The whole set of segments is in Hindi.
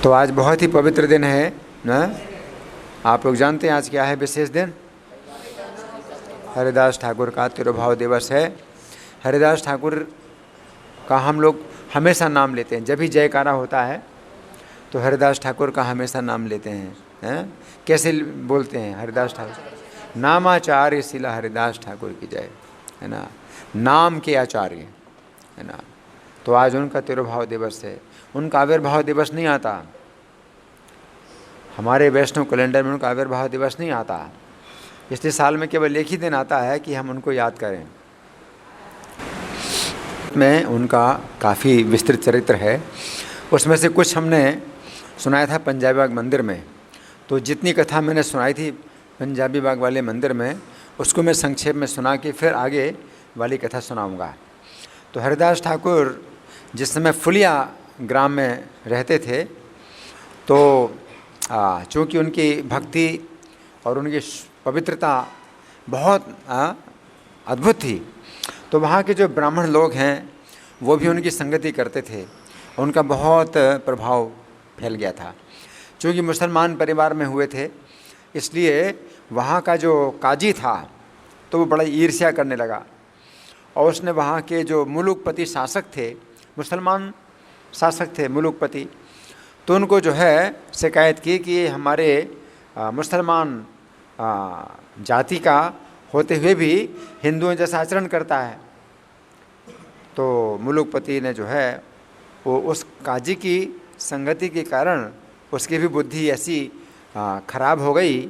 तो आज बहुत ही पवित्र दिन है ना। आप लोग जानते हैं आज क्या है विशेष दिन? हरिदास ठाकुर का तिरुभाव दिवस है। हरिदास ठाकुर का हम लोग हमेशा नाम लेते हैं। जब भी जयकारा होता है तो हरिदास ठाकुर का हमेशा नाम लेते हैं। कैसे बोलते हैं? हरिदास ठाकुर नामाचार्य शिला हरिदास ठाकुर की जय, है ना। नाम के आचार्य, है ना। तो आज उनका तिरुभाव दिवस है। उनका आविर्भाव दिवस नहीं आता, हमारे वैष्णव कैलेंडर में उनका आविर्भाव दिवस नहीं आता। इसलिए साल में केवल एक ही दिन आता है कि हम उनको याद करें। में उनका काफ़ी विस्तृत चरित्र है। उसमें से कुछ हमने सुनाया था पंजाबी बाग मंदिर में। तो जितनी कथा मैंने सुनाई थी पंजाबी बाग वाले मंदिर में, उसको मैं संक्षेप में सुना के फिर आगे वाली कथा सुनाऊंगा। तो हरिदास ठाकुर जिस समय फुलिया ग्राम में रहते थे, तो चूँकि उनकी भक्ति और उनकी पवित्रता बहुत अद्भुत थी, तो वहाँ के जो ब्राह्मण लोग हैं वो भी उनकी संगति करते थे। उनका बहुत प्रभाव फैल गया था। चूँकि मुसलमान परिवार में हुए थे, इसलिए वहाँ का जो काजी था तो वो बड़ा ईर्ष्या करने लगा। और उसने वहाँ के जो मुलुकपति शासक थे, मुसलमान शासक थे मुलुकपति, तो उनको जो है शिकायत की कि ये हमारे मुसलमान जाति का होते हुए भी हिंदुओं जैसा आचरण करता है। तो मुलुकपति ने जो है वो उस काजी की संगति के कारण उसकी भी बुद्धि ऐसी खराब हो गई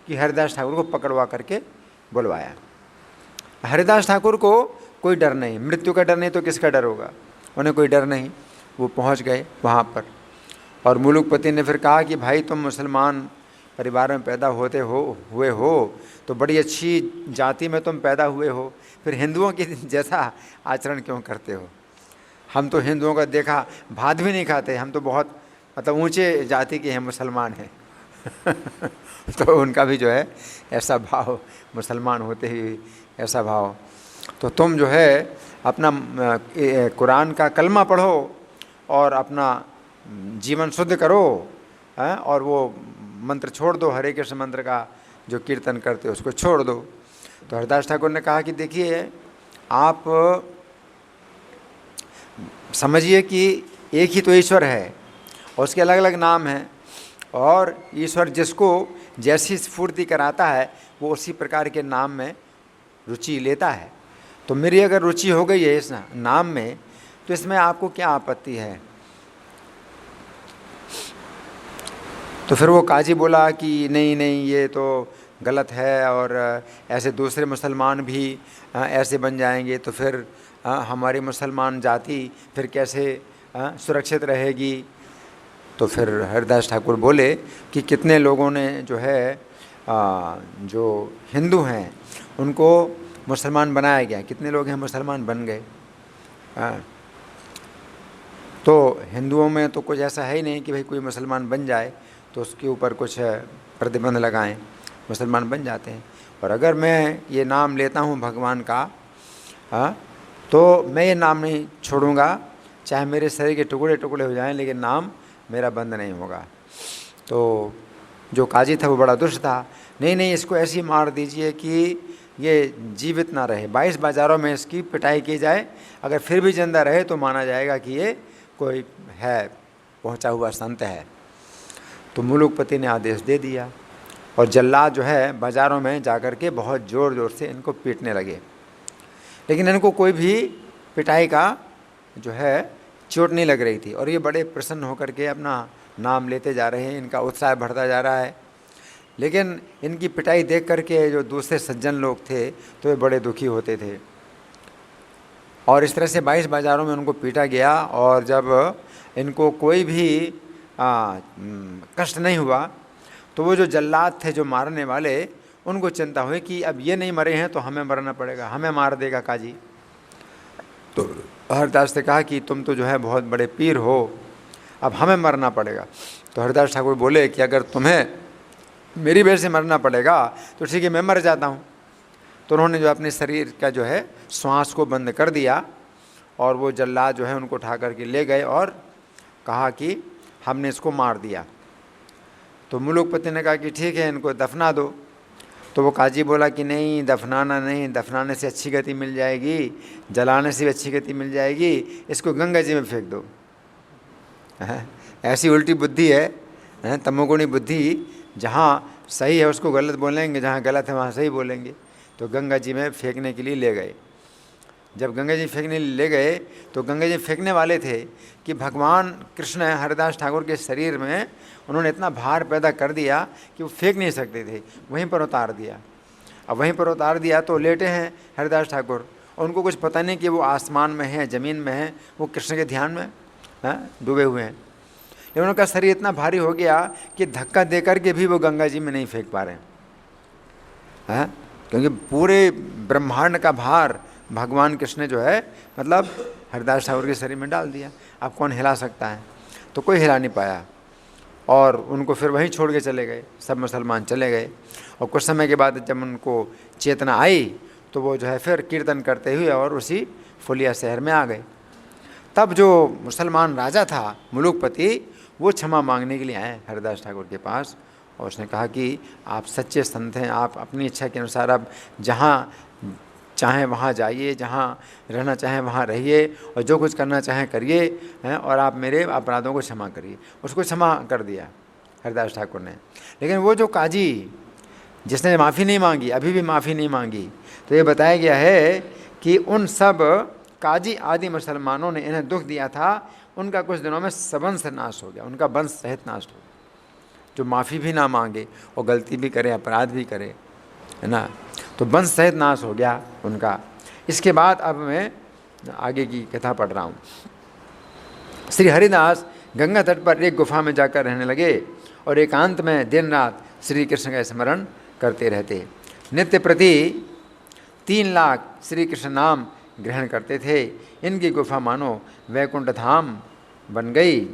कि हरिदास ठाकुर को पकड़वा करके बुलवाया। हरिदास ठाकुर को कोई डर नहीं, मृत्यु का डर नहीं तो किसका डर होगा? उन्हें कोई डर नहीं। वो पहुंच गए वहाँ पर, और मुलुकपति ने फिर कहा कि भाई तुम मुसलमान परिवार में पैदा हुए हो तो बड़ी अच्छी जाति में तुम पैदा हुए हो, फिर हिंदुओं के जैसा आचरण क्यों करते हो? हम तो हिंदुओं का देखा भात भी नहीं खाते, हम तो बहुत मतलब ऊंचे जाति के हैं, मुसलमान हैं। तो उनका भी जो है ऐसा भाव, मुसलमान होते ही ऐसा भाव। तो तुम जो है अपना कुरान का कलमा पढ़ो और अपना जीवन शुद्ध करो, और वो मंत्र छोड़ दो, हरे कृष्ण मंत्र का जो कीर्तन करते हो उसको छोड़ दो। तो हरिदास ठाकुर ने कहा कि देखिए, आप समझिए कि एक ही तो ईश्वर है और उसके अलग अलग नाम हैं, और ईश्वर जिसको जैसी स्फूर्ति कराता है वो उसी प्रकार के नाम में रुचि लेता है। तो मेरी अगर रुचि हो गई है इस नाम में, तो इसमें आपको क्या आपत्ति है? तो फिर वो काजी बोला कि नहीं नहीं, ये तो गलत है, और ऐसे दूसरे मुसलमान भी ऐसे बन जाएंगे तो फिर हमारी मुसलमान जाति फिर कैसे सुरक्षित रहेगी। तो फिर हरिदास ठाकुर बोले कि कितने लोगों ने जो है जो हिंदू हैं उनको मुसलमान बनाया गया, कितने लोग हैं मुसलमान बन गए। तो हिंदुओं में तो कुछ ऐसा है ही नहीं कि भाई कोई मुसलमान बन जाए तो उसके ऊपर कुछ प्रतिबंध लगाएं, मुसलमान बन जाते हैं। और अगर मैं ये नाम लेता हूँ भगवान का, तो मैं ये नाम नहीं छोड़ूंगा, चाहे मेरे शरीर के टुकड़े टुकड़े हो जाएं, लेकिन नाम मेरा बंद नहीं होगा। तो जो काजी था वो बड़ा दुष्ट था। नहीं नहीं, इसको ऐसी मार दीजिए कि ये जीवित ना रहे, 22 बाज़ारों में इसकी पिटाई की जाए, अगर फिर भी जिंदा रहे तो माना जाएगा कि ये कोई है, पहुंचा हुआ संत है। तो मुलुकपति ने आदेश दे दिया, और जल्लाद जो है बाज़ारों में जाकर के बहुत ज़ोर ज़ोर से इनको पीटने लगे, लेकिन इनको कोई भी पिटाई का जो है चोट नहीं लग रही थी। और ये बड़े प्रसन्न होकर के अपना नाम लेते जा रहे हैं, इनका उत्साह बढ़ता जा रहा है। लेकिन इनकी पिटाई देख करके जो दूसरे सज्जन लोग थे तो वे बड़े दुखी होते थे। और इस तरह से 22 बाज़ारों में उनको पीटा गया, और जब इनको कोई भी कष्ट नहीं हुआ तो वो जो जल्लाद थे, जो मारने वाले, उनको चिंता हुई कि अब ये नहीं मरे हैं तो हमें मरना पड़ेगा, हमें मार देगा काजी। तो हरिदास ने कहा कि तुम तो जो है बहुत बड़े पीर हो, अब हमें मरना पड़ेगा। तो हरिदास ठाकुर बोले कि अगर तुम्हें मेरी वजह से मरना पड़ेगा तो ठीक है, मैं मर जाता हूँ। तो उन्होंने जो अपने शरीर का जो है श्वास को बंद कर दिया, और वो जल्लाद जो है उनको उठा करके ले गए और कहा कि हमने इसको मार दिया। तो मुलुकपति ने कहा कि ठीक है, इनको दफना दो। तो वो काजी बोला कि नहीं, दफनाना नहीं, दफनाने से अच्छी गति मिल जाएगी, जलाने से भी अच्छी गति मिल जाएगी, इसको गंगा जी में फेंक दो। ऐसी उल्टी बुद्धि है, तमोगुणी बुद्धि। जहाँ सही है उसको गलत बोलेंगे, जहाँ गलत है वहाँ सही बोलेंगे। तो गंगा जी में फेंकने के लिए ले गए। जब गंगा जी फेंकने ले गए तो गंगा जी फेंकने वाले थे कि भगवान कृष्ण हरिदास ठाकुर के शरीर में उन्होंने इतना भार पैदा कर दिया कि वो फेंक नहीं सकते थे, वहीं पर उतार दिया। अब वहीं पर उतार दिया तो लेटे हैं हरिदास ठाकुर, और उनको कुछ पता नहीं कि वो आसमान में है, ज़मीन में है, वो कृष्ण के ध्यान में डूबे हुए हैं। लेकिन उनका शरीर इतना भारी हो गया कि धक्का दे करके भी वो गंगा जी में नहीं फेंक पा रहे हैं, क्योंकि पूरे ब्रह्मांड का भार भगवान कृष्ण जो है मतलब हरिदास ठाकुर के शरीर में डाल दिया। अब कौन हिला सकता है? तो कोई हिला नहीं पाया, और उनको फिर वहीं छोड़ के चले गए। सब मुसलमान चले गए, और कुछ समय के बाद जब उनको चेतना आई तो वो जो है फिर कीर्तन करते हुए और उसी फुलिया शहर में आ गए। तब जो मुसलमान राजा था मुलुकपति, वो क्षमा मांगने के लिए आए हरिदास ठाकुर के पास, और उसने कहा कि आप सच्चे संत हैं, आप अपनी इच्छा के अनुसार आप जहाँ चाहें वहाँ जाइए, जहाँ रहना चाहें वहाँ रहिए, और जो कुछ करना चाहें करिए, और आप मेरे अपराधों को क्षमा करिए। उसको क्षमा कर दिया हरिदास ठाकुर ने। लेकिन वो जो काजी जिसने माफ़ी नहीं मांगी, अभी भी माफ़ी नहीं मांगी, तो ये बताया गया है कि उन सब काजी आदि मुसलमानों ने इन्हें दुख दिया था, उनका कुछ दिनों में सबंस नाश हो गया, उनका वंश सहित नाश हो गया। जो माफ़ी भी ना मांगे और गलती भी करे, अपराध भी करे, है ना, तो वंश सहित नाश हो गया उनका। इसके बाद अब मैं आगे की कथा पढ़ रहा हूँ। श्री हरिदास गंगा तट पर एक गुफा में जाकर रहने लगे और एकांत में दिन रात श्री कृष्ण का स्मरण करते रहते। नित्य प्रति 3 लाख श्री कृष्ण नाम ग्रहण करते थे। इनकी गुफा मानो वैकुंठ धाम बन गई।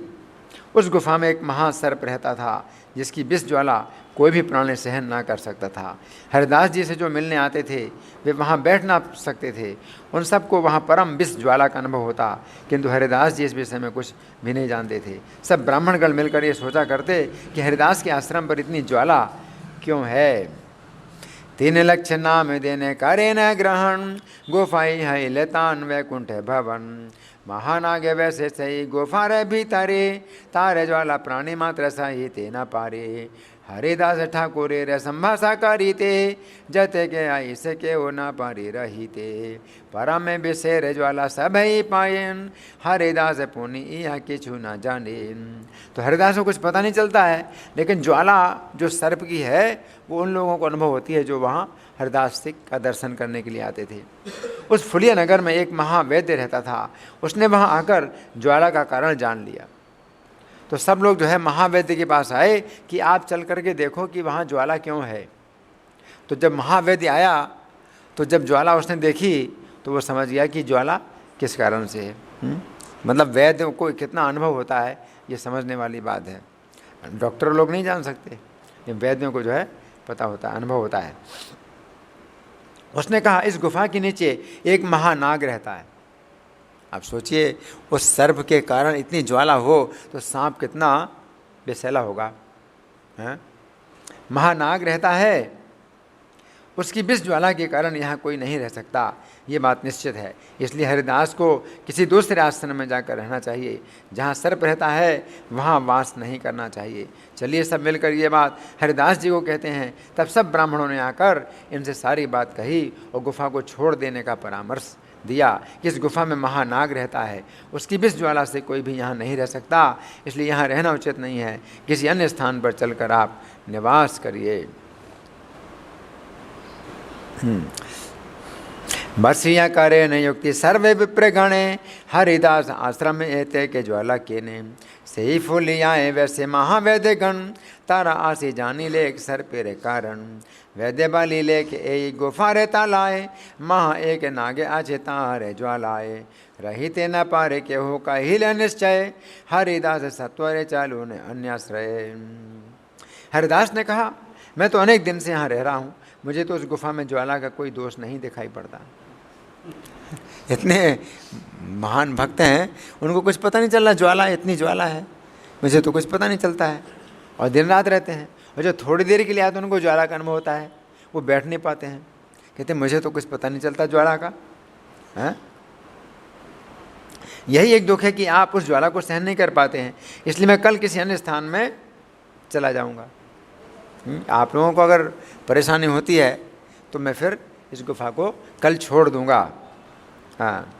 उस गुफा में एक महासर्प रहता था, जिसकी विष ज्वाला कोई भी प्राणी सहन ना कर सकता था। हरिदास जी से जो मिलने आते थे वे वहाँ बैठ ना सकते थे। उन सबको वहाँ परम विष ज्वाला का अनुभव होता, किंतु हरिदास जी इस विषय में कुछ भी नहीं जानते थे। सब ब्राह्मणगण मिलकर ये सोचा करते कि हरिदास के आश्रम पर इतनी ज्वाला क्यों है। 3 लक्ष नाम देने करे न ग्रहण, गुफाई है लेतान वैकुंठ भवन। महानाग वैसे सही गुफा रे भीतरे, तारे ज्वाला प्राणी मात्र सही ते न पारे। हरिदास ठाकुर रे संभाषा करी ते, जते के आई से के वो न पारी रही ते। परम में विषेर ज्वाला सब ही पायन, हरिदास पुनि यहाँ किछु न जाने। तो हरिदास को कुछ पता नहीं चलता है, लेकिन ज्वाला जो सर्प की है वो उन लोगों को अनुभव होती है जो वहाँ हरिदास का दर्शन करने के लिए आते थे। उस फुलिया नगर में एक महावैद्य रहता था। उसने वहाँ आकर ज्वाला का कारण जान लिया। तो सब लोग जो है महावैद्य के पास आए कि आप चल करके देखो कि वहाँ ज्वाला क्यों है। तो जब महावैद्य आया तो जब ज्वाला उसने देखी तो वो समझ गया कि ज्वाला किस कारण से है। मतलब वैद्य को कितना अनुभव होता है ये समझने वाली बात है। डॉक्टर लोग नहीं जान सकते, ये वैद्यों को जो है पता होता है, अनुभव होता है। उसने कहा इस गुफा के नीचे एक महानाग रहता है। आप सोचिए उस सर्प के कारण इतनी ज्वाला हो तो सांप कितना विषैला होगा, हैं? महानाग रहता है, उसकी विष ज्वाला के कारण यहाँ कोई नहीं रह सकता, ये बात निश्चित है। इसलिए हरिदास को किसी दूसरे आश्रम में जाकर रहना चाहिए। जहाँ सर्प रहता है वहाँ वास नहीं करना चाहिए। चलिए सब मिलकर ये बात हरिदास जी को कहते हैं। तब सब ब्राह्मणों ने आकर इनसे सारी बात कही और गुफा को छोड़ देने का परामर्श दिया कि इस गुफा में महानाग रहता है, उसकी विष ज्वाला से कोई भी यहाँ नहीं रह सकता, इसलिए यहाँ रहना उचित नहीं है। किसी अन्य स्थान पर चलकर आप निवास करिए। बसिया करे न युक्ति सर्वे विप्र गणे, हरिदास आश्रम एते के ज्वाला के ने। सही फूलियाए वैसे महावैद्य गण, तारा आसी जानी लेख सर पेरे कारण। वैद्य बाली लेख ए गुफा रे तालाए, महा एक नागे आचे तारे ज्वालाए। रहीते न पारे के हो का हिल निश्चय, हरिदास सत्वरे चालू ने अन्याश्रय। हरिदास ने कहा मैं तो अनेक दिन से यहाँ रह रहा हूँ, मुझे तो उस गुफा में ज्वाला का कोई दोष नहीं दिखाई पड़ता। इतने महान भक्त हैं, उनको कुछ पता नहीं चल रहा ज्वाला, इतनी ज्वाला है, मुझे तो कुछ पता नहीं चलता है, और दिन रात रहते हैं, और जो थोड़ी देर के लिए आते हैं उनको ज्वाला का अनुभव होता है, वो बैठ नहीं पाते हैं, कहते मुझे तो कुछ पता नहीं चलता ज्वाला का। हैं? यही एक दुख है कि आप उस ज्वाला को सहन नहीं कर पाते हैं, इसलिए मैं कल किसी अन्य स्थान में चला जाऊंगा। आप लोगों को अगर परेशानी होती है तो मैं फिर इस गुफा को कल छोड़ दूंगा। हाँ,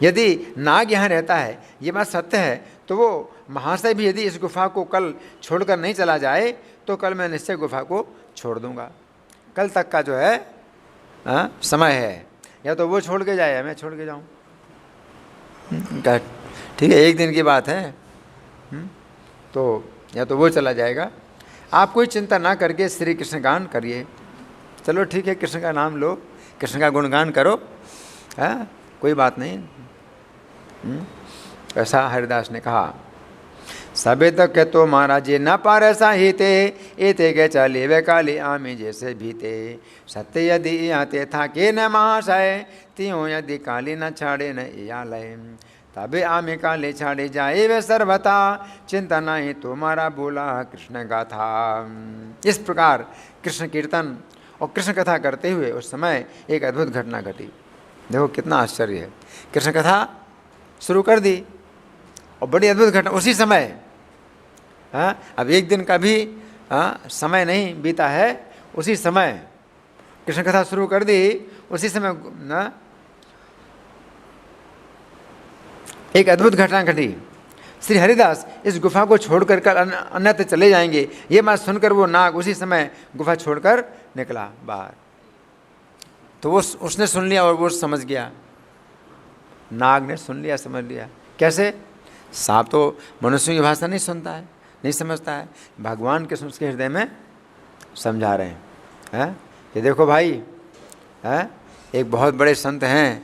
यदि नाग यहाँ रहता है, ये बात सत्य है, तो वो महाशय भी यदि इस गुफा को कल छोड़कर नहीं चला जाए तो कल मैं निश्चय गुफा को छोड़ दूंगा। कल तक का जो है समय है, या तो वो छोड़ के जाए या मैं छोड़ के जाऊँ। ठीक है, एक दिन की बात है। तो या तो वो चला जाएगा। आप कोई चिंता ना करके श्री कृष्ण गान करिए। चलो ठीक है, कृष्ण का नाम लो, कृष्ण का गुणगान करो, है कोई बात नहीं। ऐसा हरिदास ने कहा। सबे तक के तो महाराज ये न पार साहिते, एते के चले वे काले आमी जैसे भीते। सत्य यदि आते था के न महाशय, त्यों यदि काली न छाड़े न आलय। तबे आमे काले छाड़े जाए वे सर्वथा, चिंता नहीं तुम्हारा बोला कृष्ण गाथा। इस प्रकार कृष्ण कीर्तन और कृष्ण कथा करते हुए उस समय एक अद्भुत घटना घटी। देखो कितना आश्चर्य है। कृष्ण कथा शुरू कर दी और बड़ी अद्भुत घटना उसी समय। अब एक दिन का भी समय नहीं बीता है, उसी समय कृष्ण कथा शुरू कर दी, उसी समय ना एक अद्भुत घटना घटी। श्री हरिदास इस गुफा को छोड़कर कल अन्यत्र चले जाएंगे, ये बात सुनकर वो नाग उसी समय गुफा छोड़कर निकला बाहर। तो वो उसने सुन लिया और वो समझ गया, नाग ने सुन लिया, समझ लिया। कैसे? सांप तो मनुष्यों की भाषा नहीं सुनता है, नहीं समझता है, भगवान के उसके हृदय में समझा रहे हैं कि देखो भाई, एक बहुत बड़े संत हैं,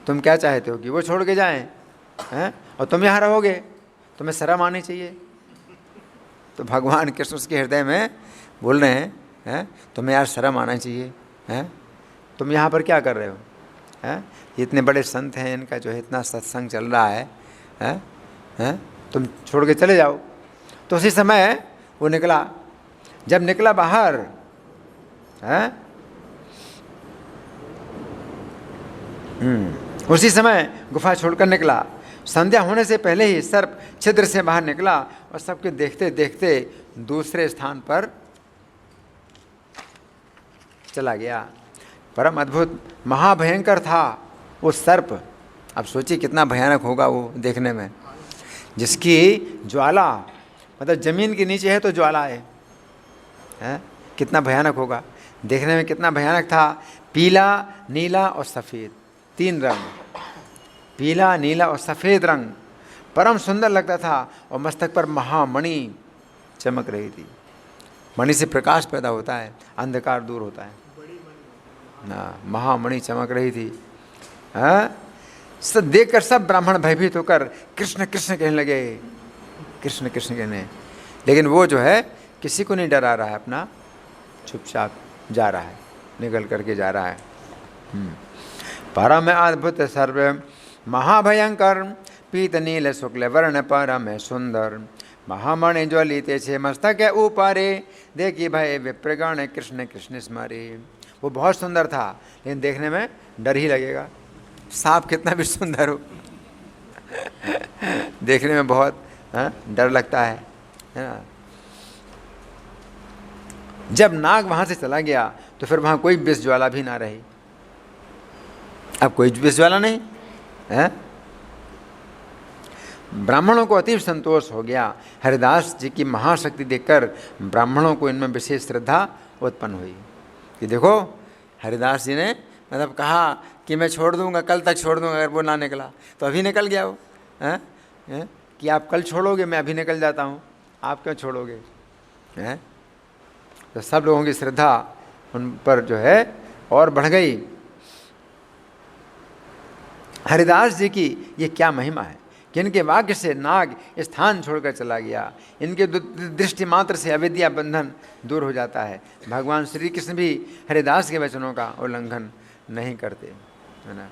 तुम क्या चाहते हो कि वो छोड़ के जाएं, और तुम यहाँ रहोगे, तुम्हें शर्म आनी चाहिए। तो भगवान कृष्ण उसके हृदय में बोल रहे हैं, तुम्हें यार शर्म आना चाहिए, तुम यहाँ पर क्या कर रहे हो? इतने बड़े संत हैं, इनका जो है इतना सत्संग चल रहा है, तुम छोड़ के चले जाओ। तो उसी समय वो निकला। जब निकला बाहर, उसी समय गुफा छोड़कर निकला। संध्या होने से पहले ही सर्प छिद्र से बाहर निकला और सबके देखते देखते दूसरे स्थान पर चला गया। परम अद्भुत महाभयंकर था वो सर्प। अब सोचिए कितना भयानक होगा वो देखने में, जिसकी ज्वाला मतलब जमीन के नीचे है तो ज्वाला है, कितना भयानक होगा देखने में, कितना भयानक था। पीला, नीला और सफ़ेद, तीन रंग, पीला, नीला और सफ़ेद रंग, परम सुंदर लगता था। और मस्तक पर महामणि चमक रही थी। मणि से प्रकाश पैदा होता है, अंधकार दूर होता है ना। महामणि चमक रही थी। सब देखकर सब ब्राह्मण भयभीत होकर कृष्ण कृष्ण कहने लगे, कृष्ण कृष्ण कहने। लेकिन वो जो है किसी को नहीं डरा रहा है, अपना चुपचाप जा रहा है, निकल करके जा रहा है। परम अद्भुत सर्व महाभयंकर, पीत नील शुक्ल वर्ण परम सुंदर। महामणि ज्वलिते छे मस्तक ऊपरे, देखी भय विप्रगण कृष्ण कृष्ण स्मरे। वो बहुत सुंदर था, लेकिन देखने में डर ही लगेगा। सांप कितना भी सुंदर हो, देखने में बहुत डर लगता है ना। जब नाग वहां से चला गया तो फिर वहां कोई विष ज्वाला भी ना रही। अब कोई विष ज्वाला नहीं है। ब्राह्मणों को अतीव संतोष हो गया। हरिदास जी की महाशक्ति देखकर ब्राह्मणों को इनमें विशेष श्रद्धा उत्पन्न हुई कि देखो हरिदास जी ने मतलब कहा कि मैं छोड़ दूंगा, कल तक छोड़ दूंगा, अगर वो ना निकला तो अभी निकल गया वो, कि आप कल छोड़ोगे, मैं अभी निकल जाता हूँ, आप क्यों छोड़ोगे? तो सब लोगों की श्रद्धा उन पर जो है और बढ़ गई। हरिदास जी की ये क्या महिमा है कि इनके वाक्य से नाग स्थान छोड़कर चला गया। इनके दृष्टि मात्र से अविद्या बंधन दूर हो जाता है। भगवान श्री कृष्ण भी हरिदास के वचनों का उल्लंघन नहीं करते, है ना।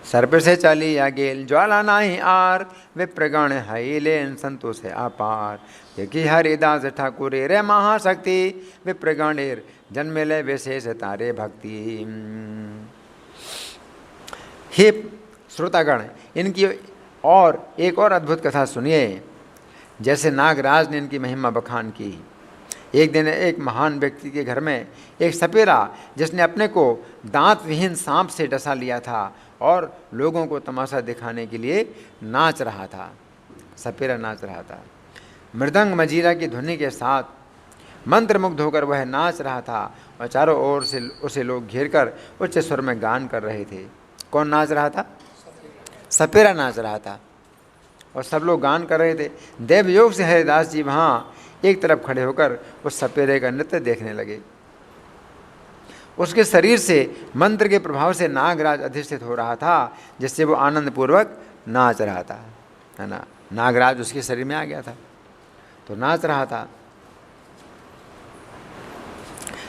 सर्प से चली या गेल ज्वाला नाही आर, विप्रगण हईलेन संतोष है अपार। देखी हरिदास ठाकुरे रे महाशक्ति, विप्रगणेर जन्मेले विशेष तारे भक्ति। हे श्रोतागण, इनकी और एक और अद्भुत कथा सुनिए। जैसे नागराज ने इनकी महिमा बखान की। एक दिन एक महान व्यक्ति के घर में एक सपेरा, जिसने अपने को दांत विहीन सांप से डसा लिया था और लोगों को तमाशा दिखाने के लिए नाच रहा था। सपेरा नाच रहा था। मृदंग मजीरा की ध्वनि के साथ मंत्रमुग्ध होकर वह नाच रहा था और चारों ओर से उसे लोग घेर कर उच्च स्वर में गान कर रहे थे। कौन नाच रहा था? सपेरा नाच रहा था और सब लोग गान कर रहे थे। देवयोग से हरिदास जी वहाँ एक तरफ खड़े होकर उस सपेरे का नृत्य देखने लगे। उसके शरीर से मंत्र के प्रभाव से नागराज अधिष्ठित हो रहा था, जिससे वो आनंद पूर्वक नाच रहा था, है ना। नागराज उसके शरीर में आ गया था तो नाच रहा था।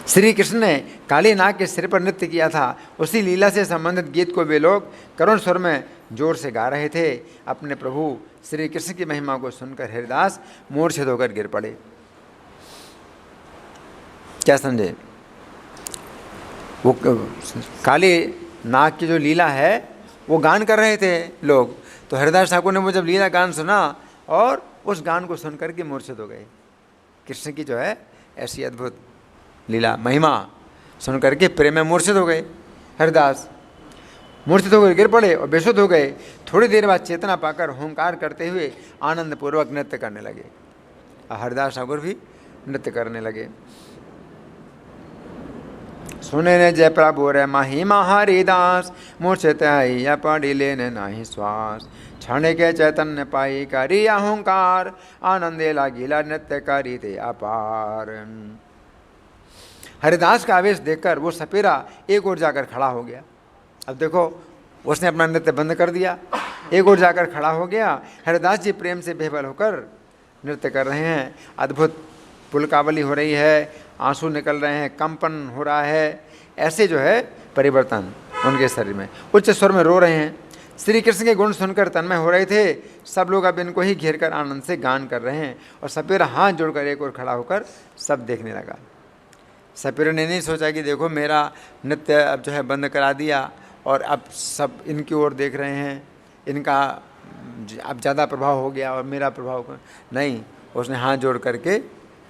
श्री कृष्ण ने काली नाग के सिर पर नृत्य किया था। उसी लीला से संबंधित गीत को वे लोग करुण स्वर में जोर से गा रहे थे। अपने प्रभु श्री कृष्ण की महिमा को सुनकर हरिदास मूर्छित होकर गिर पड़े। क्या समझे? वो काली नाग की जो लीला है वो गान कर रहे थे लोग, तो हरिदास ठाकुर ने वो जब लीला गान सुना और उस गान को सुनकर के मूर्छित हो गए। कृष्ण की जो है ऐसी अद्भुत लीला महिमा सुन करके प्रेम में मूर्छित हो गए। हरिदास मूर्छित होकर गिर पड़े और बेसुध हो गए। थोड़ी देर बाद चेतना पाकर हुंकार करते हुए आनंद पूर्वक नृत्य करने लगे। हरिदास ठाकुर भी नृत्य करने लगे। सुने ने जय प्रभु रे महिमा हरिदास, मूर्छित या पड़ी लेने नाही श्वास। क्षण के चैतन्य पाई करी अहंकार, आनंदे लागिला नृत्य करी थे अपार। हरिदास का आवेश देखकर वो सपेरा एक ओर जाकर खड़ा हो गया। अब देखो, उसने अपना नृत्य बंद कर दिया, एक ओर जाकर खड़ा हो गया। हरिदास जी प्रेम से बेबल होकर नृत्य कर रहे हैं। अद्भुत पुलकावली हो रही है, आंसू निकल रहे हैं, कंपन हो रहा है। ऐसे जो है परिवर्तन उनके शरीर में, उच्च स्वर में रो रहे हैं। श्री कृष्ण के गुण सुनकर तन्मय हो रहे थे। सब लोग अब इनको ही घेर कर आनंद से गान कर रहे हैं और सपेरा हाथ जोड़कर एक ओर खड़ा होकर सब देखने लगा। सपेरे ने नहीं सोचा कि देखो मेरा नृत्य अब जो है बंद करा दिया और अब सब इनकी ओर देख रहे हैं, इनका अब ज़्यादा प्रभाव हो गया और मेरा प्रभाव नहीं। उसने हाथ जोड़ करके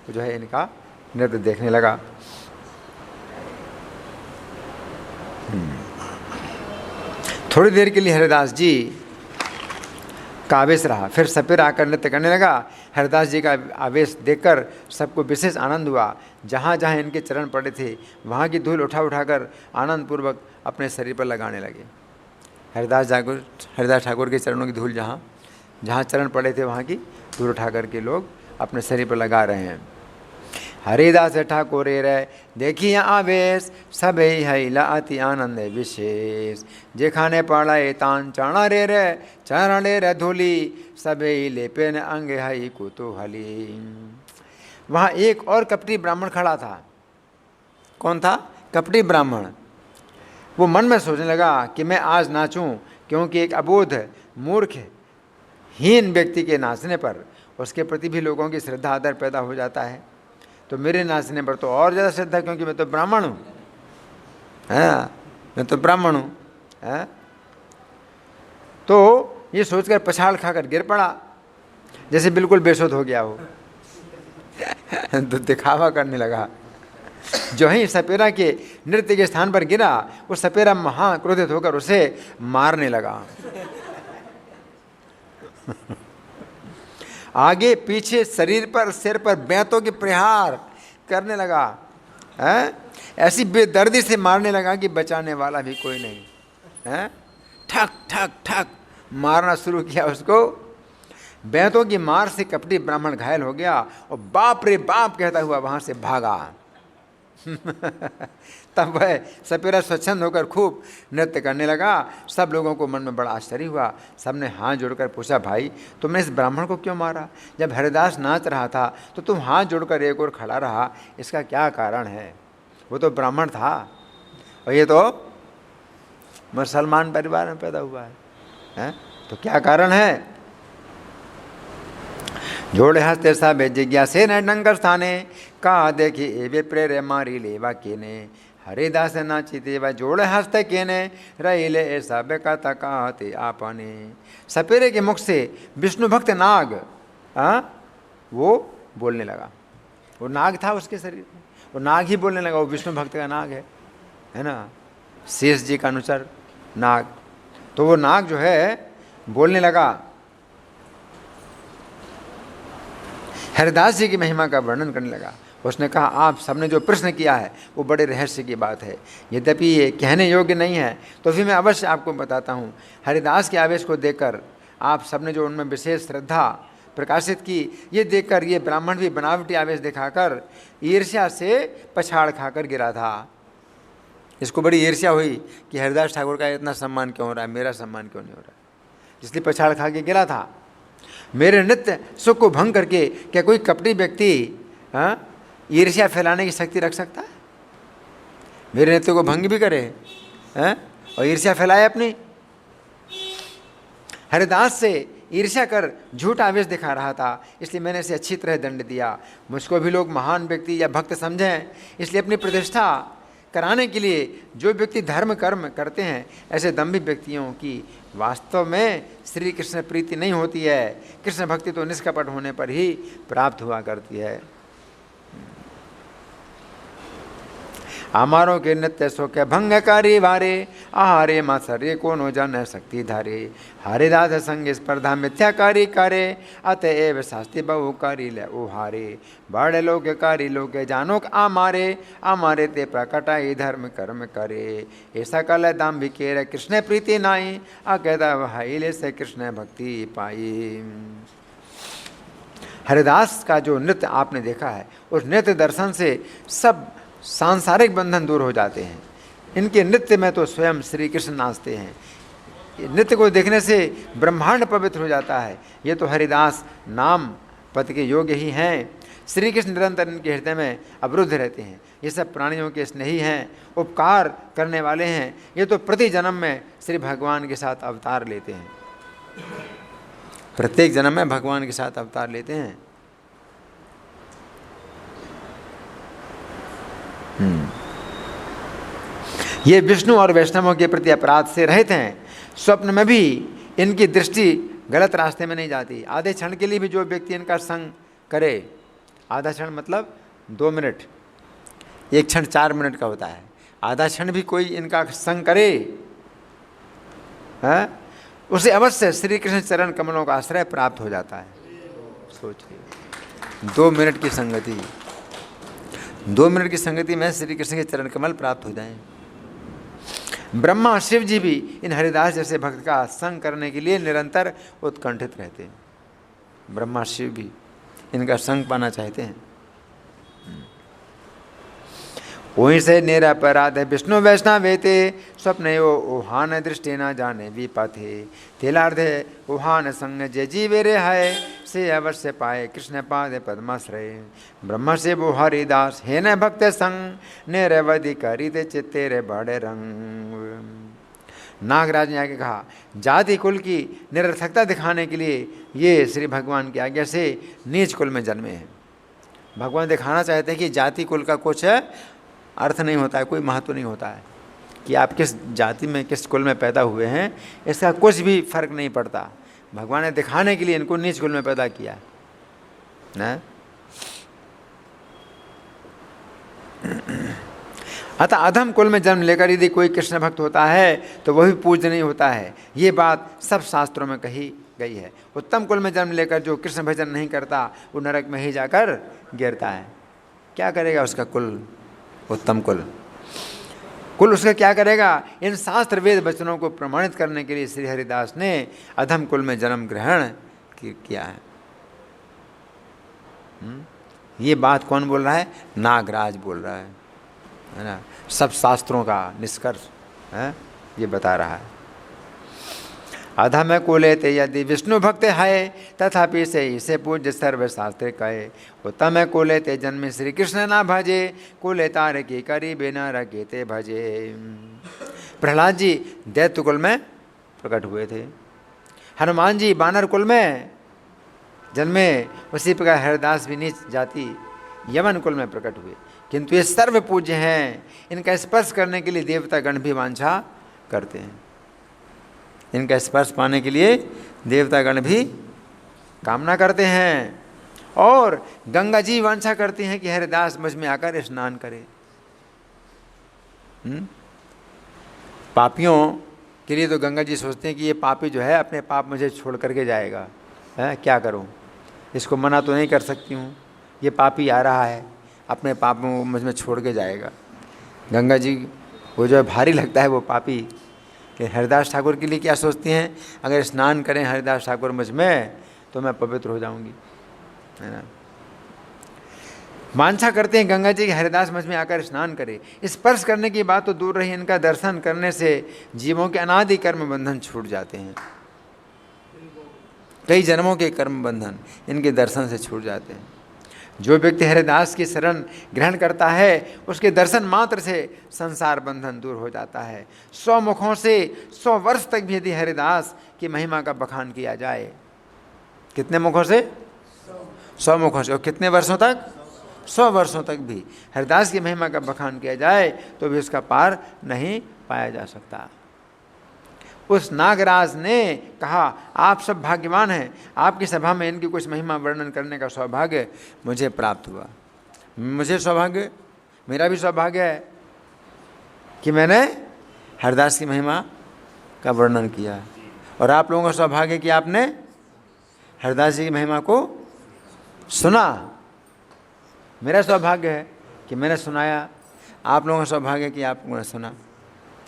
जो है इनका नृत्य देखने लगा। थोड़ी देर के लिए हरिदास जी का आवेश रहा, फिर सपेरा आकर नृत्य करने लगा। हरिदास जी का आवेश देखकर सबको विशेष आनंद हुआ। जहाँ जहाँ इनके चरण पड़े थे वहाँ की धूल उठाकर आनंद पूर्वक अपने शरीर पर लगाने लगे। हरिदास ठाकुर के चरणों की धूल जहाँ जहाँ चरण पड़े थे वहाँ की धूल उठा करके लोग अपने शरीर पर लगा रहे हैं। हरिदास ठाकुर रे देखी आवेश, सब हैला अति आनंद विशेष। जेखाने पड़ाए तान चढ़ा रे चरण रे धूली, सब लेपे न अंग हई कुतूहली। वहाँ एक और कपटी ब्राह्मण खड़ा था। कौन था? कपटी ब्राह्मण। वो मन में सोचने लगा कि मैं आज नाचूं, क्योंकि एक अबोध मूर्ख हीन व्यक्ति के नाचने पर उसके प्रति भी लोगों की श्रद्धा आदर पैदा हो जाता है, तो मेरे नाचने पर तो और ज़्यादा श्रद्धा, क्योंकि मैं तो ब्राह्मण हूँ। हाँ, मैं तो ब्राह्मण हूँ। तो ये सोचकर पछाड़ खाकर गिर पड़ा, जैसे बिल्कुल बेसुध हो गया हो। तो दिखावा करने लगा। जो ही सपेरा के नृत्य के स्थान पर गिरा, वो सपेरा महाक्रोधित होकर उसे मारने लगा। आगे पीछे शरीर पर सिर पर बैंतों के प्रहार करने लगा। ऐसी बेदर्दी से मारने लगा कि बचाने वाला भी कोई नहीं। ठक ठक ठक मारना शुरू किया उसको। बैंतों की मार से कपटी ब्राह्मण घायल हो गया और बाप रे बाप कहता हुआ वहां से भागा। तब वह सपेरा स्वच्छंद होकर खूब नृत्य करने लगा। सब लोगों को मन में बड़ा आश्चर्य हुआ। सबने हाथ जोड़कर पूछा, भाई तुमने इस ब्राह्मण को क्यों मारा? जब हरिदास नाच रहा था तो तुम हाथ जोड़कर एक और खड़ा रहा, इसका क्या कारण है? वो तो ब्राह्मण था और ये तो मुसलमान परिवार में पैदा हुआ है? तो क्या कारण है? जोड़े हस्ते सब जिज्ञासे न डंगर स्थाने कहा देखी एवे प्रेरे मारी लेवा केने हरिदास नाची देवा जोड़े हस्ते केने रहीले ऐसा बेकाता कहते आपने। सपेरे के मुख से विष्णु भक्त नाग वो बोलने लगा। वो नाग था उसके शरीर में, वो नाग ही बोलने लगा। वो विष्णु भक्त का नाग है ना, शेष जी का अनुसार नाग। तो वो नाग जो है बोलने लगा, हरिदास जी की महिमा का वर्णन करने लगा। उसने कहा आप सबने जो प्रश्न किया है वो बड़े रहस्य की बात है, यद्यपि ये कहने योग्य नहीं है तो फिर मैं अवश्य आपको बताता हूँ। हरिदास के आवेश को देखकर आप सबने जो उनमें विशेष श्रद्धा प्रकाशित की, ये देखकर ये ब्राह्मण भी बनावटी आवेश दिखाकर ईर्ष्या से पछाड़ खाकर गिरा था। इसको बड़ी ईर्ष्या हुई कि हरिदास ठाकुर का इतना सम्मान क्यों हो रहा है, मेरा सम्मान क्यों नहीं हो रहा, इसलिए पछाड़ खा के गिरा था। मेरे नित्य सुख को भंग करके क्या कोई कपटी व्यक्ति ईर्ष्या फैलाने की शक्ति रख सकता है? मेरे नित्य को भंग भी करे और ईर्ष्या फैलाए अपनी। हरिदास से ईर्ष्या कर झूठ आवेश दिखा रहा था, इसलिए मैंने इसे अच्छी तरह दंड दिया। मुझको भी लोग महान व्यक्ति या भक्त समझें, इसलिए अपनी प्रतिष्ठा कराने के लिए जो व्यक्ति धर्म कर्म करते हैं, ऐसे दम्भी व्यक्तियों की वास्तव में श्री कृष्ण प्रीति नहीं होती है। कृष्ण भक्ति तो निष्कपट होने पर ही प्राप्त हुआ करती है। आमारों के नित्य शोक भंगकारी वारे आहारे मासरे को नो जन शक्ति धारे हरिदास संग स्पर्धा मिथ्याकारी करे अतएव शास्ति बहुकारी ले उहारे बड़े लोग कारी लोग जानो आमारे ते प्रकटाई धर्म कर्म करे ऐसा कल दाम भी केर कृष्ण प्रीति नाई अकेदा वहाइले से कृष्ण भक्ति पाई। हरिदास का जो नृत्य आपने देखा है, उस नृत्य दर्शन से सब सांसारिक बंधन दूर हो जाते हैं। इनके नृत्य में तो स्वयं श्री कृष्ण नाचते हैं। नृत्य को देखने से ब्रह्मांड पवित्र हो जाता है। ये तो हरिदास नाम पद के योग्य ही हैं। श्री कृष्ण निरंतर इनके हृदय में अवरुद्ध रहते हैं। ये सब प्राणियों के स्नेही हैं, उपकार करने वाले हैं। ये तो प्रति जन्म में श्री भगवान के साथ अवतार लेते हैं, प्रत्येक जन्म में भगवान के साथ अवतार लेते हैं। ये विष्णु और वैष्णवों के प्रति अपराध से रहित हैं। स्वप्न में भी इनकी दृष्टि गलत रास्ते में नहीं जाती। आधे क्षण के लिए भी जो व्यक्ति इनका संग करे, आधा क्षण मतलब 2 मिनट, एक क्षण 4 मिनट का होता है, आधा क्षण भी कोई इनका संग करे उसे अवश्य श्री कृष्ण चरण कमलों का आश्रय प्राप्त हो जाता है। सोचिए 2 मिनट की संगति, 2 मिनट की संगति में श्री कृष्ण के चरण कमल प्राप्त हो जाएं। ब्रह्मा शिव जी भी इन हरिदास जैसे भक्त का संग करने के लिए निरंतर उत्कंठित रहते हैं। ब्रह्मा शिव भी इनका संग पाना चाहते हैं। वहीं से निरपराध विष्णु वैष्णव वेते स्वप्न ओहान दृष्टि न जाने विपथे तेलार्धे ओहान संग जे जीवेरे है से अवश्य पाए कृष्ण पाद पद्माश्रय ब्रह्म से वो हरिदास हे न भक्त संग निरवधि करी दे चित्ते रे बड़े रंग। नागराज ने आगे कहा, जाति कुल की निरर्थकता दिखाने के लिए ये श्री भगवान की आज्ञा से नीच कुल में जन्मे हैं। भगवान दिखाना चाहते हैं कि जाति कुल का कुछ अर्थ नहीं होता है, कोई महत्व नहीं होता है कि आप किस जाति में किस कुल में पैदा हुए हैं, इसका कुछ भी फर्क नहीं पड़ता। भगवान ने दिखाने के लिए इनको नीच कुल में पैदा किया ना। अतः अधम कुल में जन्म लेकर यदि कोई कृष्ण भक्त होता है तो वही पूजनीय होता है। ये बात सब शास्त्रों में कही गई है। उत्तम कुल में जन्म लेकर जो कृष्ण भजन नहीं करता वो नरक में ही जाकर गिरता है। क्या करेगा उसका कुल? उत्तम कुल उसका क्या करेगा? इन शास्त्र वेद वचनों को प्रमाणित करने के लिए श्री हरिदास ने अधम कुल में जन्म ग्रहण किया है। ये बात कौन बोल रहा है? नागराज बोल रहा है ना। सब शास्त्रों का निष्कर्ष है ये बता रहा है। अधम कुले ते यदि विष्णु भक्त है तथापि से इसे पूज्य सर्वशास्त्र कहे। उत्तम कुले ते जन्मे श्री कृष्ण ना भजे कुले तार की करीबे न रखे ते भजे। प्रहलाद जी दैत्य कुल में प्रकट हुए थे, हनुमान जी बानर कुल में जन्मे, उसी प्रकार हरिदास भी नीच जाति यमन कुल में प्रकट हुए। किंतु ये सर्व पूज्य हैं, इनका स्पर्श करने के लिए देवता गण भी वांछा करते हैं। इनका स्पर्श पाने के लिए देवता गण भी कामना करते हैं। और गंगा जी वांछा करते हैं कि हरिदास मुझ में आकर स्नान करे। पापियों के लिए तो गंगा जी सोचते हैं कि ये पापी जो है अपने पाप मुझे छोड़ करके जाएगा, है क्या करूं, इसको मना तो नहीं कर सकती हूं, ये पापी आ रहा है अपने पापों को मुझ में छोड़ के जाएगा। गंगा जी वो जो है भारी लगता है वो पापी। कि हरिदास ठाकुर के लिए क्या सोचती हैं, अगर स्नान करें हरिदास ठाकुर मुझ में तो मैं पवित्र हो जाऊंगी, है ना। वांछा करते हैं गंगा जी कि हरिदास मुझ में आकर स्नान करे। स्पर्श करने की बात तो दूर रही, इनका दर्शन करने से जीवों के अनादि कर्म बंधन छूट जाते हैं। कई जन्मों के कर्म बंधन इनके दर्शन से छूट जाते हैं। जो व्यक्ति हरिदास की शरण ग्रहण करता है उसके दर्शन मात्र से संसार बंधन दूर हो जाता है। 100 मुखों से 100 वर्ष तक भी यदि हरिदास की महिमा का बखान किया जाए, कितने मुखों से? 100 मुखों से। और कितने वर्षों तक? 100 वर्षों तक भी हरिदास की महिमा का बखान किया जाए तो भी उसका पार नहीं पाया जा सकता। उस नागराज ने कहा, आप सब भाग्यवान हैं, आपकी सभा में इनकी कुछ महिमा वर्णन करने का सौभाग्य मुझे प्राप्त हुआ। मुझे सौभाग्य, मेरा भी सौभाग्य है कि मैंने हरिदास की महिमा का वर्णन किया, और आप लोगों का सौभाग्य कि आपने हरिदास जी की महिमा को सुना। मेरा सौभाग्य है कि मैंने सुनाया, आप लोगों का सौभाग्य कि आप लोगों ने सुना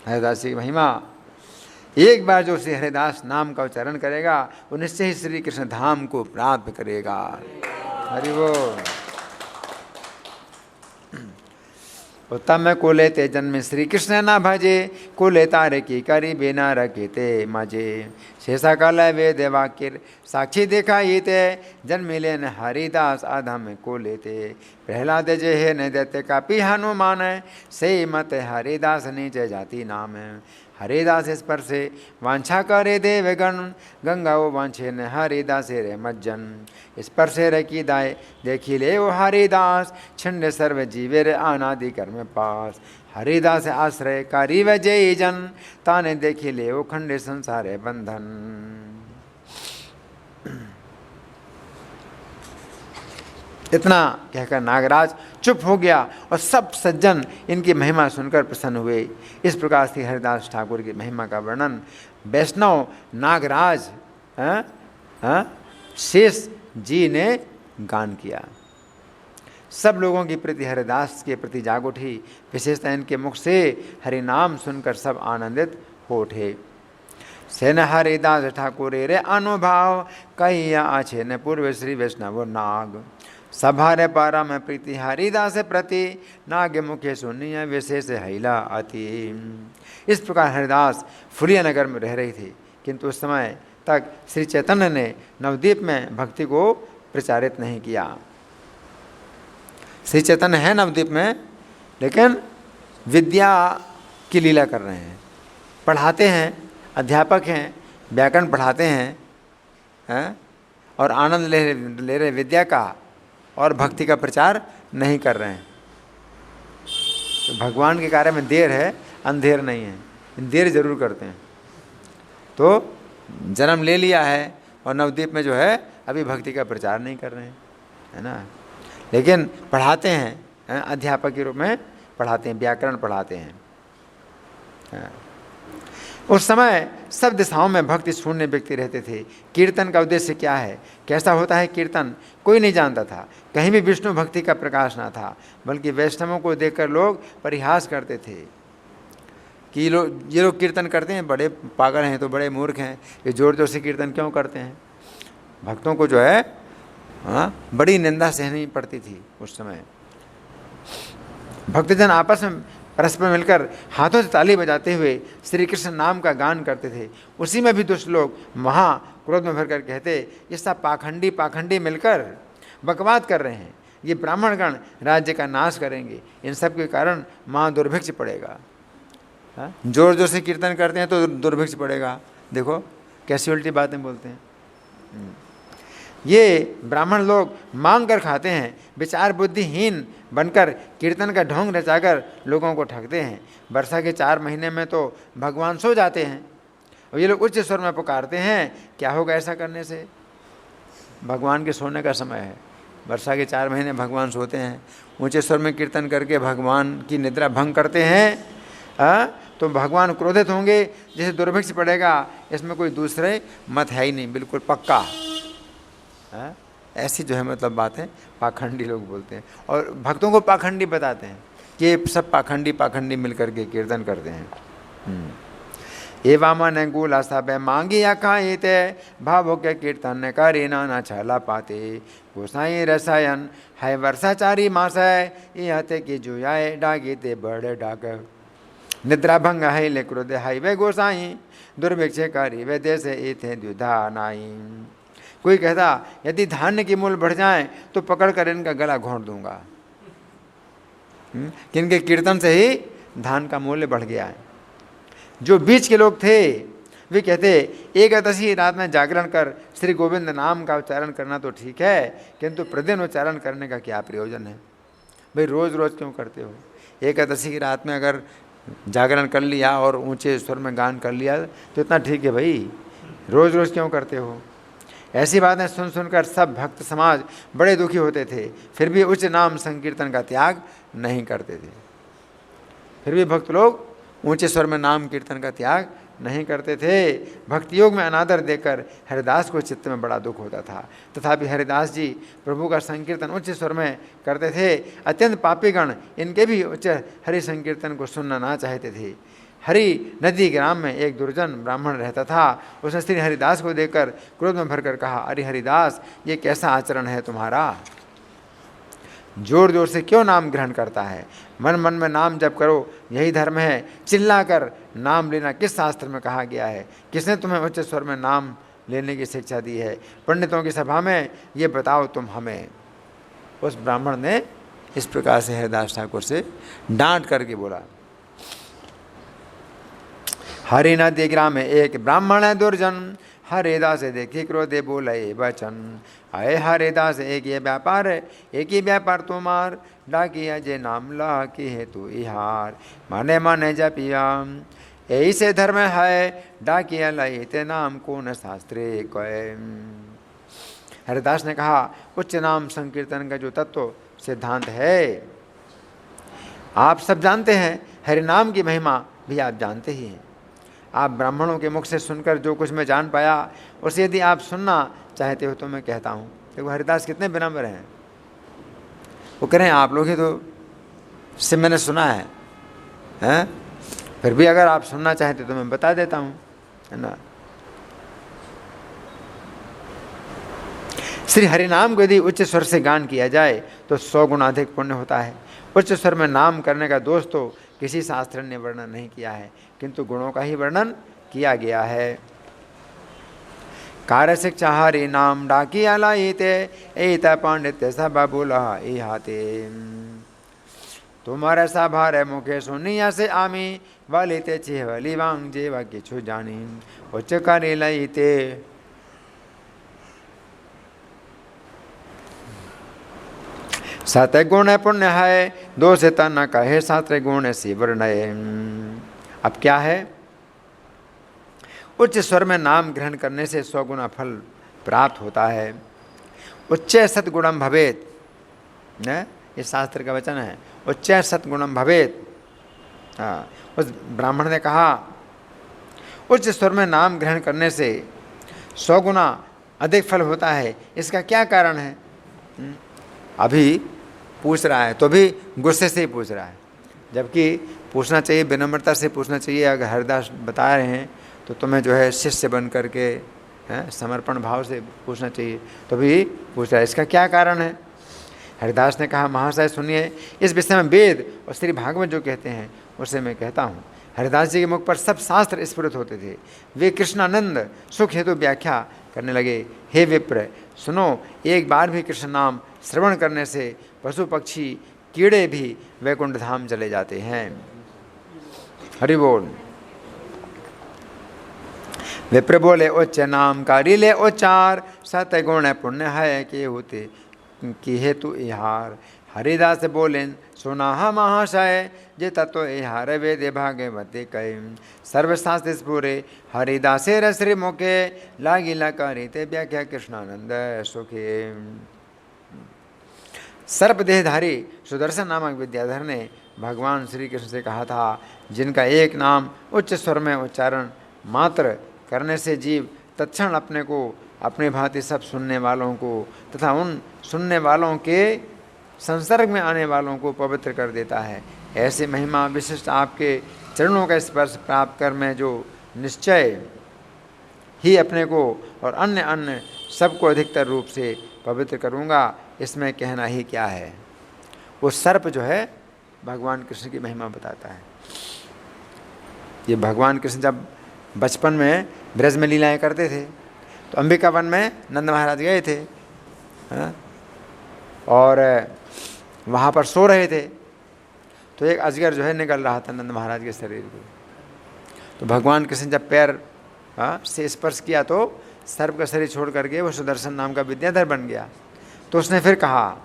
हरिदास जी की महिमा। एक बार जो श्री हरिदास नाम का उच्चारण करेगा वो निश्चय ही श्री कृष्ण धाम को प्राप्त करेगा। हरि बोल। उत्तम को लेते जन्म श्री कृष्ण ना भजे, को लेता रे की करी बिना रखे मजे। शेषा काल वेद वाक्य साक्षी देखा ये ते, जन्म लेन हरिदास आधम को लेते। प्रहलाद जे है न देते कापी हनुमान, से मत हरिदास नीचे जाति नाम। हरिदास स्पर्शे वांछा करे देवगण, गंगा वो वांछे न हरिदास रे मज्जन। स्पर्शे रे की दाय देखी ले वो हरिदास, छिंड सर्व जीवे रे अनादि कर्म पास। हरिदास आश्रय कारी व जय जन, ताने देखी ले वो खंडे संसारे बंधन। इतना कहकर नागराज चुप हो गया और सब सज्जन इनकी महिमा सुनकर प्रसन्न हुए। इस प्रकार से हरिदास ठाकुर की महिमा का वर्णन वैष्णव नागराज शेष जी ने गान किया। सब लोगों की प्रति हरिदास के प्रति जाग उठी। विशेषतः इनके मुख से हरि नाम सुनकर सब आनंदित हो उठे। सेन हरिदास ठाकुर रे अनुभाव, कही आछे न पूर्व श्री वैष्णव नाग। सभा रे पारा में प्रीति हरिदास प्रति, नाग मुखे सुनिय विशेष हैला अति। इस प्रकार हरिदास फुलिया नगर में रह रही थी, किंतु उस समय तक श्री चैतन्य ने नवद्वीप में भक्ति को प्रचारित नहीं किया। श्री चैतन्य है नवद्वीप में, लेकिन विद्या की लीला कर रहे हैं, पढ़ाते हैं, अध्यापक हैं, व्याकरण पढ़ाते हैं, और आनंद ले रहे विद्या का, और भक्ति का प्रचार नहीं कर रहे हैं। तो भगवान के कार्य में देर है, अंधेर नहीं है। देर जरूर करते हैं। तो जन्म ले लिया है और नवद्वीप में जो है अभी भक्ति का प्रचार नहीं कर रहे हैं, है ना, लेकिन पढ़ाते हैं, अध्यापक के रूप में पढ़ाते हैं, व्याकरण पढ़ाते हैं। उस समय सब दिशाओं में भक्ति शून्य व्यक्ति रहते थे। कीर्तन का उद्देश्य क्या है, कैसा होता है कीर्तन, कोई नहीं जानता था। कहीं भी विष्णु भक्ति का प्रकाश ना था, बल्कि वैष्णवों को देखकर लोग परिहास करते थे कि ये लोग कीर्तन करते हैं, बड़े पागल हैं, तो बड़े मूर्ख हैं, ये जोर जोर से कीर्तन क्यों करते हैं। भक्तों को जो है बड़ी निंदा सहनी पड़ती थी उस समय। भक्तजन आपस में परस्पर मिलकर हाथों से ताली बजाते हुए श्री कृष्ण नाम का गान करते थे। उसी में भी दुष्ट लोग महा क्रोध में भरकर कहते, ये सब पाखंडी पाखंडी मिलकर बकवाद कर रहे हैं, ये ब्राह्मणगण राज्य का नाश करेंगे, इन सब के कारण महा दुर्भिक्ष पड़ेगा। हाँ, जोर जोर से कीर्तन करते हैं तो दुर्भिक्ष पड़ेगा। देखो कैसी उल्टी बातें बोलते हैं। ये ब्राह्मण लोग मांग कर खाते हैं, विचार बुद्धिहीन बनकर कीर्तन का ढोंग रचाकर लोगों को ठगते हैं। वर्षा के 4 महीने में तो भगवान सो जाते हैं और ये लोग उच्च स्वर में पुकारते हैं। क्या होगा ऐसा करने से? भगवान के सोने का समय है, वर्षा के 4 महीने भगवान सोते हैं। ऊंचे स्वर में कीर्तन करके भगवान की निद्रा भंग करते हैं तो भगवान क्रोधित होंगे, जैसे दुर्भिक्ष पड़ेगा। इसमें कोई दूसरे मत है ही नहीं, बिल्कुल पक्का। ऐसी जो है मतलब बात है, पाखंडी लोग बोलते हैं और भक्तों को पाखंडी बताते हैं कि ये सब पाखंडी मिल करके कीर्तन करते हैं। ए वामन गोला सब मांगी आखाई ते भावों के कीर्तन करे ना छला पाते। गोसाई रसायन है वर्षाचारी मास है, यहाँ की जुआए डागे ते बड़े डाक। निद्रा भंग है ले क्रोध है वे गोसाई, दुर्भिक्षकारी वे देश थे द्विधा नाई। कोई कहता यदि धान्य की मूल्य बढ़ जाए तो पकड़ कर इनका गला घोंट दूंगा। कि इनके कीर्तन से ही धान का मूल्य बढ़ गया है। जो बीच के लोग थे वे कहते एकादशी रात में जागरण कर श्री गोविंद नाम का उच्चारण करना तो ठीक है, किंतु प्रतिदिन उच्चारण करने का क्या प्रयोजन है? भाई रोज़ रोज़ क्यों करते हो? एकादशी की रात में अगर जागरण कर लिया और ऊंचे स्वर में गान कर लिया तो इतना ठीक है भाई, रोज़ रोज़ क्यों करते हो? ऐसी बातें सुन सुनकर सब भक्त समाज बड़े दुखी होते थे, फिर भी उच्च नाम संकीर्तन का त्याग नहीं करते थे। फिर भी भक्त लोग ऊंचे स्वर में नाम कीर्तन का त्याग नहीं करते थे। भक्ति योग में अनादर देकर हरिदास को चित्त में बड़ा दुख होता था। तथापि हरिदास जी प्रभु का संकीर्तन उच्च स्वर में करते थे। अत्यंत पापीगण इनके भी उच्च हरि संकीर्तन को सुनना ना चाहते थे। हरि नदी ग्राम में एक दुर्जन ब्राह्मण रहता था। उसने श्री हरिदास को देखकर क्रोध में भरकर कहा, अरे हरिदास, ये कैसा आचरण है तुम्हारा? जोर जोर से क्यों नाम ग्रहण करता है? मन मन में नाम जप करो, यही धर्म है। चिल्लाकर नाम लेना किस शास्त्र में कहा गया है? किसने तुम्हें उच्च स्वर में नाम लेने की शिक्षा दी है? पंडितों की सभा में ये बताओ तुम हमें। उस ब्राह्मण ने इस प्रकार से हरिदास ठाकुर से डांट करके बोला। हरि नदी ग्राम में एक ब्राह्मण है दुर्जन, हरिदास देखी क्रोधे बोले वचन। अय हरिदास एक ये व्यापार है, एक ही व्यापार तुम्हार। डाकिया जे नाम ला की है तू इहार। माने माने जपिया यही से धर्म है, डाकिया लते नाम कौन शास्त्रे कहे। हरिदास ने कहा, उच्च नाम संकीर्तन का जो तत्व सिद्धांत है आप सब जानते हैं, हरिनाम की महिमा भी आप जानते ही हैं। आप ब्राह्मणों के मुख से सुनकर जो कुछ मैं जान पाया उसे यदि आप सुनना चाहते हो तो मैं कहता हूँ। देखो हरिदास कितने विनम्र हैं। वो कह रहे हैं आप लोग ही तो से मैंने सुना है? फिर भी अगर आप सुनना चाहते तो मैं बता देता हूँ, है ना। श्री हरिनाम को यदि उच्च स्वर से गान किया जाए तो 100 गुना अधिक पुण्य होता है। उच्च स्वर में नाम करने का दोष तो किसी शास्त्र ने वर्णन नहीं किया है, किंतु गुणों का ही वर्णन किया गया है। कार्य शिक्षा हरि नाम डाकी अलाइते एत पांडित्य सब बोला इहाते। तुम्हारे सभारे मुखे सुनिया से आमी वालिते चेहली वांग जेवा किछु जानी। उच्च कार्य लइते सात गुण पुण्य है, दो से न कहे सात गुण से वर्णय। अब क्या है? उच्च स्वर में नाम ग्रहण करने से 100 गुना फल प्राप्त होता है। उच्च सतगुणम भवेत, ये शास्त्र का वचन है। उच्च सतगुणम भवेत। हाँ, उस ब्राह्मण ने कहा उच्च स्वर में नाम ग्रहण करने से 100 गुना अधिक फल होता है। इसका क्या कारण है? अभी पूछ रहा है तो भी गुस्से से ही पूछ रहा है, जबकि पूछना चाहिए विनम्रता से पूछना चाहिए। अगर हरिदास बता रहे हैं तो तुम्हें जो है शिष्य बन करके समर्पण भाव से पूछना चाहिए, तो भी पूछ रहा है। इसका क्या कारण है? हरिदास ने कहा, महाशय सुनिए, इस विषय में वेद और श्री भागवत जो कहते हैं उसे मैं कहता हूँ। हरिदास जी के मुख पर सब शास्त्र स्फुरित होते थे। वे कृष्णानंद सुख हेतु व्याख्या करने लगे। हे विप्र सुनो, एक बार भी कृष्ण नाम श्रवण करने से पशु पक्षी कीड़े भी वैकुंठ धाम चले जाते हैं। हरि बोल। विप्र बोले उच्च नाम कारी ले उच्चार, सत्य गुण पुण्य है के होते की हेतु इहार। हरिदास बोले सुना महाशय, जे तत्व इहार वेद भागवते कई। सर्वशास्त्र स्फुरे हरिदासे रश्री मुखे, लागिला करी ते व्याख्या कृष्णानंद सुखे। सर्पदेहधारी सुदर्शन नामक विद्याधर ने भगवान श्री कृष्ण से कहा था, जिनका एक नाम उच्च स्वर में उच्चारण मात्र करने से जीव तत्क्षण अपने को अपने भांति सब सुनने वालों को तथा उन सुनने वालों के संसर्ग में आने वालों को पवित्र कर देता है। ऐसे महिमा विशिष्ट आपके चरणों का स्पर्श प्राप्त कर मैं जो निश्चय ही अपने को और अन्य अन्य सबको अधिकतर रूप से पवित्र करूँगा, इसमें कहना ही क्या है। वो सर्प जो है भगवान कृष्ण की महिमा बताता है। ये भगवान कृष्ण जब बचपन में ब्रज में लीलाएं करते थे तो अंबिका वन में नंद महाराज गए थे, हाँ? और वहाँ पर सो रहे थे तो एक अजगर जो है निकल रहा था नंद महाराज के शरीर को। तो भगवान कृष्ण जब पैर से स्पर्श किया तो सर्प का शरीर छोड़ करके वो सुदर्शन नाम का विद्याधर बन गया। तो उसने फिर कहा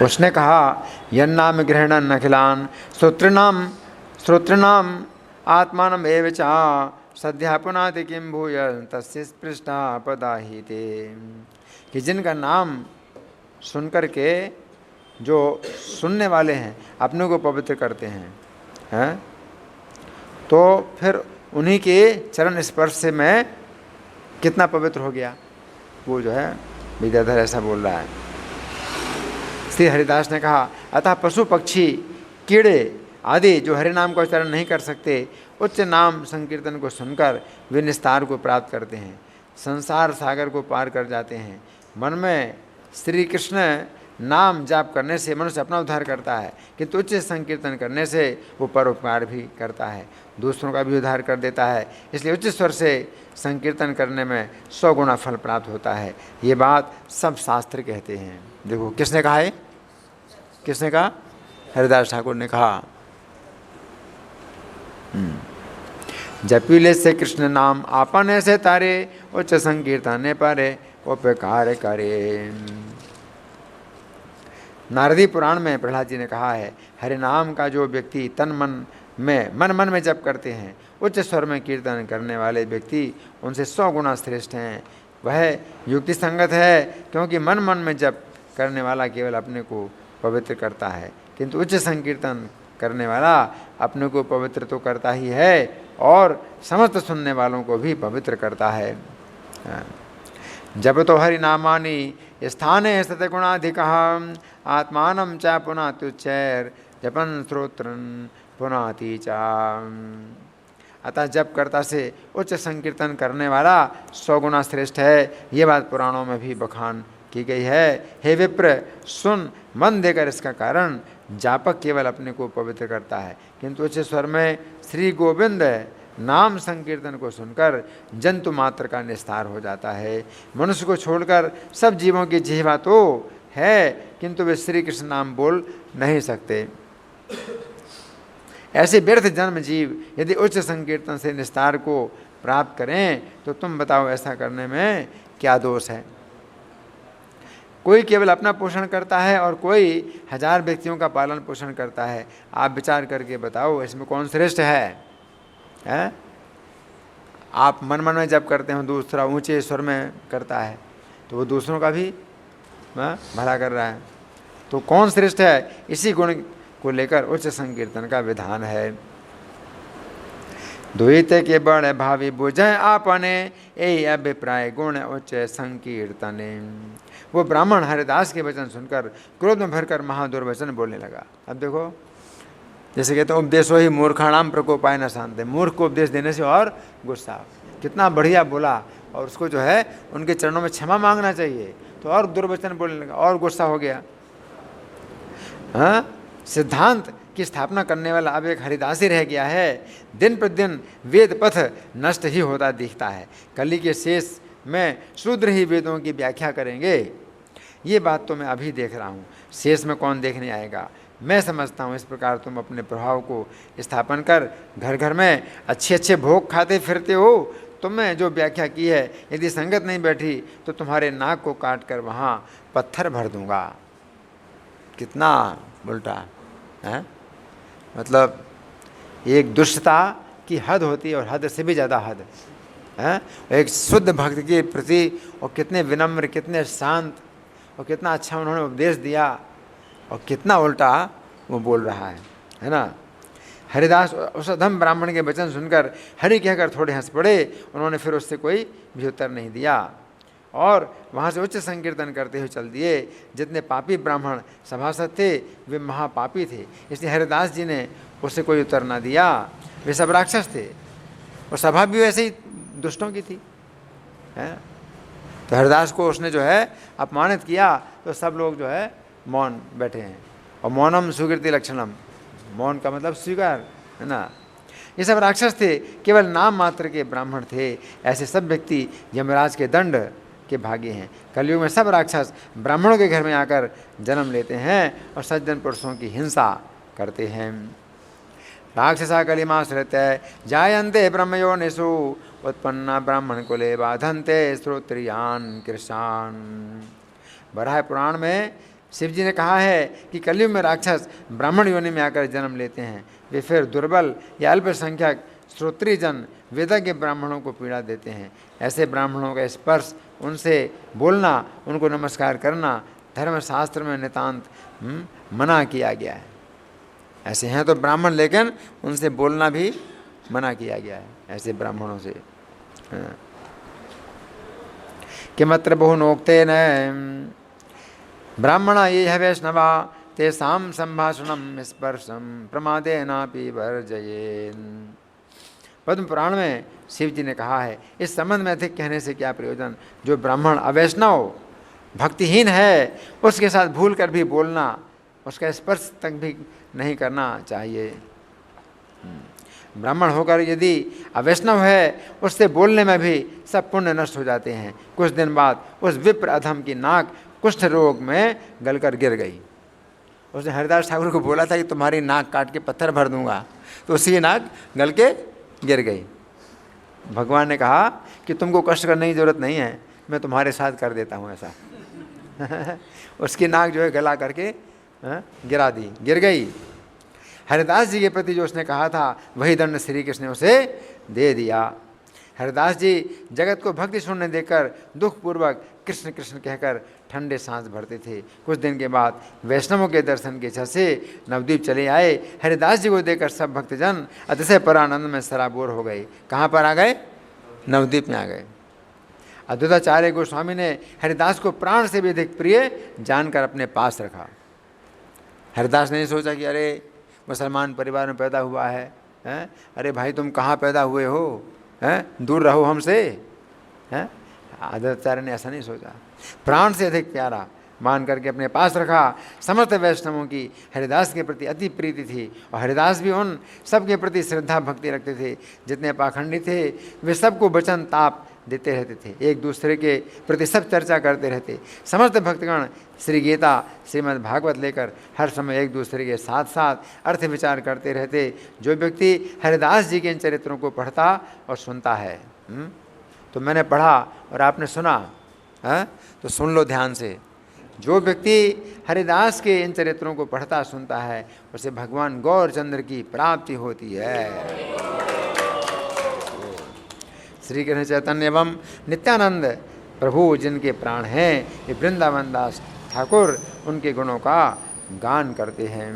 उसने कहा यन्नाम ग्रहणन अखिलान श्रोतृणाम आत्मानम एव चा सध्यापनाति किम भूय तस्य पृष्ठा पदाहिते। कि जिनका नाम सुनकर के जो सुनने वाले हैं अपने को पवित्र करते हैं, तो फिर उन्हीं के चरण स्पर्श से मैं कितना पवित्र हो गया। वो जो है विद्याधर ऐसा बोल रहा है। श्री हरिदास ने कहा अतः पशु पक्षी कीड़े आदि जो हरि नाम का उच्चारण नहीं कर सकते, उच्च नाम संकीर्तन को सुनकर वे निस्तार को प्राप्त करते हैं, संसार सागर को पार कर जाते हैं। मन में श्री कृष्ण नाम जाप करने से मनुष्य अपना उद्धार करता है, किंतु उच्च संकीर्तन करने से वो परोपकार भी करता है, दूसरों का भी उद्धार कर देता है। इसलिए उच्च स्वर से संकीर्तन करने में 100 गुना फल प्राप्त होता है। ये बात सब शास्त्र कहते हैं। देखो किसने कहा है, किसने कहा? हरिदास ठाकुर ने कहा जपीले से कृष्ण नाम आपन ऐसे तारे, उच्च संकीर्तन पारे उपकार करे। नारदी पुराण में प्रहलाद जी ने कहा है, हरि नाम का जो व्यक्ति तन मन में जप करते हैं, उच्च स्वर में कीर्तन करने वाले व्यक्ति उनसे 100 गुना श्रेष्ठ हैं। वह युक्ति संगत है, क्योंकि मन में जप करने वाला केवल अपने को पवित्र करता है, किंतु उच्च संकीर्तन करने वाला अपने को पवित्र तो करता ही है और समस्त सुनने वालों को भी पवित्र करता है। जब तो हरि नामानि स्थाने सतगुणाधिकः, आत्मानं च पुनात्युच्चैर जपन श्रोत्रन पुनाति चा। अतः जप कर्ता से उच्च संकीर्तन करने वाला 100 गुना श्रेष्ठ है। ये बात पुराणों में भी बखान की गई है। हे विप्र सुन, मन देकर इसका कारण जापक केवल अपने को पवित्र करता है, किंतु उच्च स्वर में श्री गोविंद नाम संकीर्तन को सुनकर जंतु मात्र का निस्तार हो जाता है। मनुष्य को छोड़कर सब जीवों की जिह्वा तो है, किंतु वे श्री कृष्ण नाम बोल नहीं सकते। ऐसे व्यर्थ जन्म जीव यदि उच्च संकीर्तन से निस्तार को प्राप्त करें तो तुम बताओ ऐसा करने में क्या दोष है। कोई केवल अपना पोषण करता है और कोई 1000 व्यक्तियों का पालन पोषण करता है। आप विचार करके बताओ इसमें कौन श्रेष्ठ है? आप मन में जप करते हो, दूसरा ऊंचे स्वर में करता है तो वो दूसरों का भी भला कर रहा है, तो कौन श्रेष्ठ है? इसी गुण को लेकर उच्च संकीर्तन का विधान है। द्वैत के बड़ भावी बुझे आपने, यही अभिप्राय गुण उच्च संकीर्तने। वो ब्राह्मण हरिदास के वचन सुनकर क्रोध में भरकर महादुर्वचन बोलने लगा। अब देखो, जैसे कहते हैं उपदेशो ही मूर्खाणाम प्रकोपाय न शांति, मूर्ख को उपदेश देने से और गुस्सा। कितना बढ़िया बोला, और उसको जो है उनके चरणों में क्षमा मांगना चाहिए, तो और दुर्वचन बोलने लगा और गुस्सा हो गया। हाँ, सिद्धांत की स्थापना करने वाला अब एक हरिदास ही रह गया है। दिन प्रतिदिन वेद पथ नष्ट ही होता दिखता है। कली के शेष में शूद्र ही वेदों की व्याख्या करेंगे। ये बात तो मैं अभी देख रहा हूँ, शेष में कौन देखने आएगा। मैं समझता हूँ इस प्रकार तुम अपने प्रभाव को स्थापन कर घर घर में अच्छे अच्छे भोग खाते फिरते हो। तुमने जो व्याख्या की है यदि संगत नहीं बैठी तो तुम्हारे नाक को काट कर वहाँ पत्थर भर दूंगा। कितना उल्टा है। मतलब एक दुष्टता की हद होती है और हद से भी ज़्यादा हद है। एक शुद्ध भक्त के प्रति और कितने विनम्र, कितने शांत और कितना अच्छा उन्होंने उपदेश दिया और कितना उल्टा वो बोल रहा है ना। हरिदास उस अधम ब्राह्मण के वचन सुनकर हरि कहकर थोड़े हंस पड़े। उन्होंने फिर उससे कोई भी उत्तर नहीं दिया और वहाँ से उच्च संकीर्तन करते हुए चल दिए। जितने पापी ब्राह्मण सभासद थे वे महापापी थे, इसलिए हरिदास जी ने उससे कोई उत्तर ना दिया। वे सब राक्षस थे और सभा भी वैसे ही दुष्टों की थी है। तो हरिदास को उसने जो है अपमानित किया तो सब लोग जो है मौन बैठे हैं। और मौनम सुकृति लक्षणम, मौन का मतलब स्वीकार है ना। ये सब राक्षस थे, केवल नाम मात्र के ब्राह्मण थे। ऐसे सब व्यक्ति यमराज के दंड के भागी हैं। कलयुग में सब राक्षस ब्राह्मणों के घर में आकर जन्म लेते हैं और सज्जन पुरुषों की हिंसा करते हैं। राक्षसा कलिमाश्रित्य जायन्ते ब्रह्मयोनिषु उत्पन्ना ब्राह्मण कुले बाधन्ते श्रोत्रियान कृशान। बराह पुराण में शिव जी ने कहा है कि कलयुग में राक्षस ब्राह्मण योनि में आकर जन्म लेते हैं। वे फिर दुर्बल या अल्पसंख्यक श्रोत्रियजन वेदज्ञ ब्राह्मणों को पीड़ा देते हैं। ऐसे ब्राह्मणों का स्पर्श, उनसे बोलना, उनको नमस्कार करना धर्मशास्त्र में नितांत मना किया गया है। ऐसे हैं तो ब्राह्मण, लेकिन उनसे बोलना भी मना किया गया है ऐसे ब्राह्मणों से। किमत्र बहुनोक्तेन ब्राह्मणा ये है वैष्णवा तेषां संभाषणम स्पर्शम प्रमादेनापि वर्जयेन्। पद्म पुराण में शिव जी ने कहा है, इस संबंध में अधिक कहने से क्या प्रयोजन। जो ब्राह्मण अवैष्णव भक्तिहीन है उसके साथ भूल कर भी बोलना, उसका स्पर्श तक भी नहीं करना चाहिए। ब्राह्मण होकर यदि अवैष्णव है उससे बोलने में भी सब पुण्य नष्ट हो जाते हैं। कुछ दिन बाद उस विप्र अधम की नाक कुष्ठ रोग में गलकर गिर गई। उसने हरिदास ठाकुर को बोला था कि तुम्हारी नाक काट के पत्थर भर दूंगा, तो उसकी नाक गल के गिर गई। भगवान ने कहा कि तुमको कष्ट करने की जरूरत नहीं है, मैं तुम्हारे साथ कर देता हूँ ऐसा। उसकी नाक जो है गला करके गिरा दी, गिर गई। हरिदास जी के प्रति जो उसने कहा था वही दंड श्री कृष्ण ने उसे दे दिया। हरिदास जी जगत को भक्ति शून्य देकर दुखपूर्वक कृष्ण कृष्ण कहकर ठंडे सांस भरते थे। कुछ दिन के बाद वैष्णवों के दर्शन की इच्छा से नवद्वीप चले आए। हरिदास जी को देखकर सब भक्तजन अतिशय परानंद में सराबोर हो गए। कहाँ पर आ गए? नवद्वीप में आ गए। अद्वैताचार्य गोस्वामी ने हरिदास को प्राण से भी अधिक प्रिय जानकर अपने पास रखा। हरिदास ने सोचा कि अरे मुसलमान परिवार में पैदा हुआ है, हैं? अरे भाई तुम कहाँ पैदा हुए हो, हैं? दूर रहो हमसे, हैं? अद्वैताचार्य ने ऐसा नहीं सोचा, प्राण से अधिक प्यारा मान करके अपने पास रखा। समस्त वैष्णवों की हरिदास के प्रति अति प्रीति थी और हरिदास भी उन सब के प्रति श्रद्धा भक्ति रखते थे। जितने पाखंडी थे वे सबको वचन ताप देते रहते थे, एक दूसरे के प्रति सब चर्चा करते रहते। समस्त भक्तगण श्री गीता श्रीमद् भागवत लेकर हर समय एक दूसरे के साथ साथ अर्थ विचार करते रहते। जो व्यक्ति हरिदास जी के इन चरित्रों को पढ़ता और सुनता है, तो मैंने पढ़ा और आपने सुना है, तो सुन लो ध्यान से। जो व्यक्ति हरिदास के इन चरित्रों को पढ़ता सुनता है उसे भगवान गौरचंद्र की प्राप्ति होती है। श्री कृष्ण चैतन्य एवं नित्यानंद प्रभु जिनके प्राण हैं, ये वृंदावन दास ठाकुर उनके गुणों का गान करते हैं।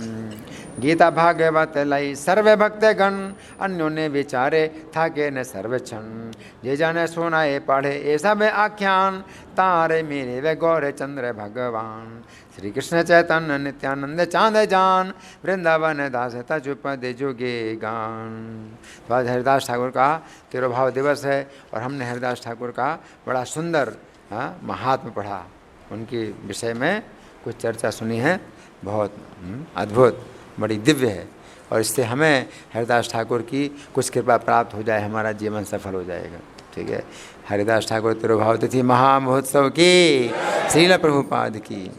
गीता भागवत लई सर्वे भक्त गण अन्योन्य विचारे थाके न सर्वक्षण। जे जाने सुनाए पढ़े ये सब आख्यान तारे मेरे वे गौर चंद्र भगवान। श्री कृष्ण चैतन्य नित्यानंद चांद जान वृंदावन दास तजुपद जुगे गान। तो आज हरिदास ठाकुर का तिरुभाव दिवस है और हमने हरिदास ठाकुर का बड़ा सुंदर महात्म्य पढ़ा, उनके विषय में कुछ चर्चा सुनी है, बहुत अद्भुत। बड़ी दिव्य है, और इससे हमें हरिदास ठाकुर की कुछ कृपा प्राप्त हो जाए, हमारा जीवन सफल हो जाएगा। ठीक है। हरिदास ठाकुर तिरुभाव तिथि महामहोत्सव की, श्रील प्रभुपाद की।